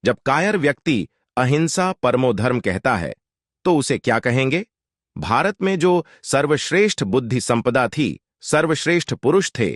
जब कायर व्यक्ति अहिंसा परमो धर्म कहता है तो उसे क्या कहेंगे? भारत में जो सर्वश्रेष्ठ बुद्धि संपदा थी, सर्वश्रेष्ठ पुरुष थे,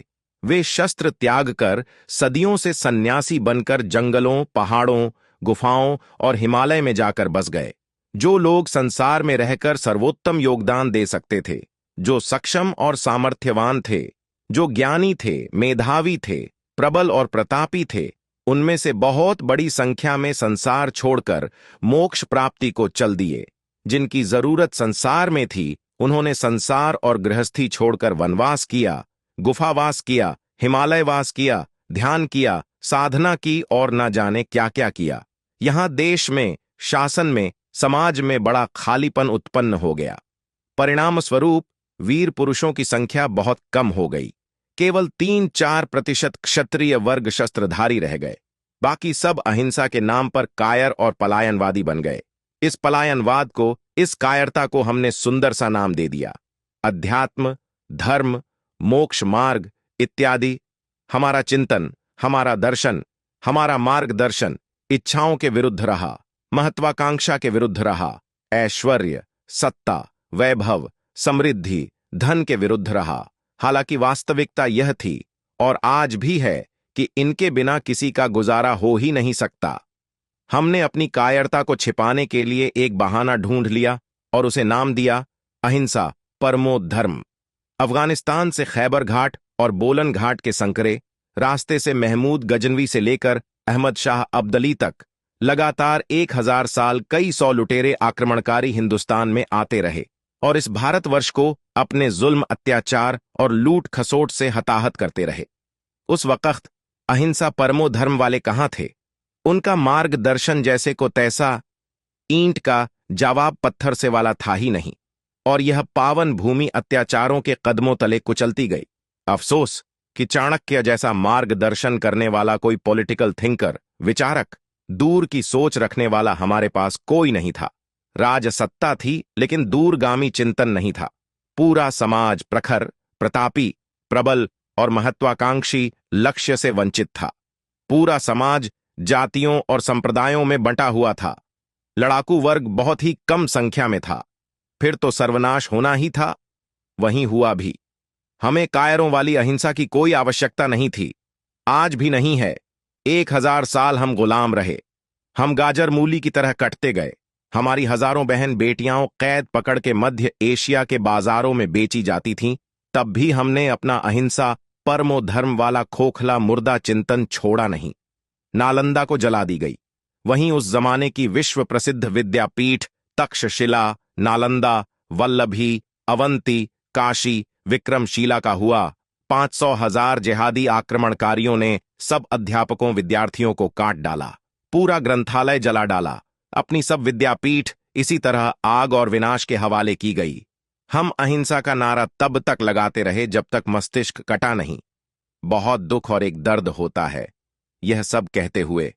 वे शस्त्र त्याग कर सदियों से सन्यासी बनकर जंगलों, पहाड़ों, गुफाओं और हिमालय में जाकर बस गए। जो लोग संसार में रहकर सर्वोत्तम योगदान दे सकते थे, जो सक्षम और सामर्थ्यवान थे, जो ज्ञानी थे, मेधावी थे, प्रबल और प्रतापी थे, उनमें से बहुत बड़ी संख्या में संसार छोड़कर मोक्ष प्राप्ति को चल दिए। जिनकी जरूरत संसार में थी, उन्होंने संसार और गृहस्थी छोड़कर वनवास किया, गुफावास किया, हिमालयवास किया, ध्यान किया, साधना की और न जाने क्या क्या किया। यहां देश में, शासन में, समाज में बड़ा खालीपन उत्पन्न हो गया। परिणाम स्वरूप वीर पुरुषों की संख्या बहुत कम हो गई। केवल 3-4% क्षत्रिय वर्ग शस्त्रधारी रह गए। बाकी सब अहिंसा के नाम पर कायर और पलायनवादी बन गए। इस पलायनवाद को, इस कायरता को हमने सुंदर सा नाम दे दिया, अध्यात्म, धर्म, मोक्ष मार्ग इत्यादि। हमारा चिंतन, हमारा दर्शन, हमारा मार्गदर्शन इच्छाओं के विरुद्ध रहा, महत्वाकांक्षा के विरुद्ध रहा, ऐश्वर्य, सत्ता, वैभव, समृद्धि, धन के विरुद्ध रहा। हालांकि वास्तविकता यह थी और आज भी है कि इनके बिना किसी का गुजारा हो ही नहीं सकता। हमने अपनी कायरता को छिपाने के लिए एक बहाना ढूंढ लिया और उसे नाम दिया अहिंसा परमो धर्म। अफगानिस्तान से खैबर घाट और बोलन घाट के संकरे रास्ते से महमूद गजनवी से लेकर अहमद शाह अब्दली तक लगातार 1000 साल कई सौ लुटेरे आक्रमणकारी हिंदुस्तान में आते रहे और इस भारतवर्ष को अपने जुल्म, अत्याचार और लूट खसोट से हताहत करते रहे। उस वक्त अहिंसा परमो धर्म वाले कहां थे? उनका मार्गदर्शन जैसे को तैसा ईंट का जवाब पत्थर से वाला था ही नहीं और यह पावन भूमि अत्याचारों के कदमों तले कुचलती गई। अफसोस कि चाणक्य जैसा मार्गदर्शन करने वाला कोई पॉलिटिकल थिंकर, विचारक, दूर की सोच रखने वाला हमारे पास कोई नहीं था। राजसत्ता थी लेकिन दूरगामी चिंतन नहीं था। पूरा समाज प्रखर, प्रतापी, प्रबल और महत्वाकांक्षी लक्ष्य से वंचित था। पूरा समाज जातियों और संप्रदायों में बंटा हुआ था। लड़ाकू वर्ग बहुत ही कम संख्या में था। फिर तो सर्वनाश होना ही था। वहीं हुआ भी। हमें कायरों वाली अहिंसा की कोई आवश्यकता नहीं थी, आज भी नहीं है। 1000 साल हम गुलाम रहे। हम गाजर मूली की तरह कटते गए। हमारी हजारों बहन बेटियां कैद पकड़ के मध्य एशिया के बाजारों में बेची जाती थीं। तब भी हमने अपना अहिंसा परमो धर्म वाला खोखला मुर्दा चिंतन छोड़ा नहीं। नालंदा को जला दी गई। वहीं उस जमाने की विश्व प्रसिद्ध विद्यापीठ तक्षशिला, नालंदा, वल्लभी, अवंती, काशी, विक्रमशिला का हुआ। 500,000 जिहादी आक्रमणकारियों ने सब अध्यापकों, विद्यार्थियों को काट डाला। पूरा ग्रंथालय जला डाला। अपनी सब विद्यापीठ इसी तरह आग और विनाश के हवाले की गई। हम अहिंसा का नारा तब तक लगाते रहे जब तक मस्तिष्क कटा नहीं। बहुत दुख और एक दर्द होता है यह सब कहते हुए।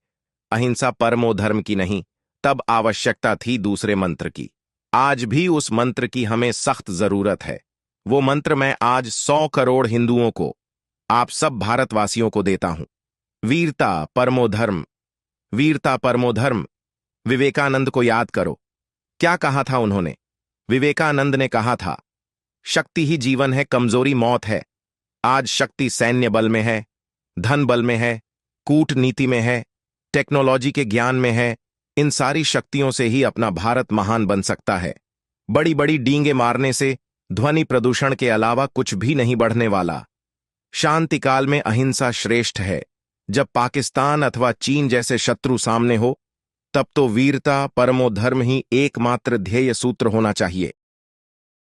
अहिंसा परमो धर्म की नहीं, तब आवश्यकता थी दूसरे मंत्र की। आज भी उस मंत्र की हमें सख्त जरूरत है। वो मंत्र मैं आज 100 करोड़ हिंदुओं को, आप सब भारतवासियों को देता हूं। वीरता परमो धर्म, वीरता परमो धर्म। विवेकानंद को याद करो। क्या कहा था उन्होंने? विवेकानंद ने कहा था, शक्ति ही जीवन है, कमजोरी मौत है। आज शक्ति सैन्य बल में है, धन बल में है, कूटनीति में है, टेक्नोलॉजी के ज्ञान में है। इन सारी शक्तियों से ही अपना भारत महान बन सकता है। बड़ी बड़ी डींगे मारने से ध्वनि प्रदूषण के अलावा कुछ भी नहीं बढ़ने वाला। शांति काल में अहिंसा श्रेष्ठ है। जब पाकिस्तान अथवा चीन जैसे शत्रु सामने हो, तब तो वीरता परमो धर्म ही एकमात्र ध्येय सूत्र होना चाहिए।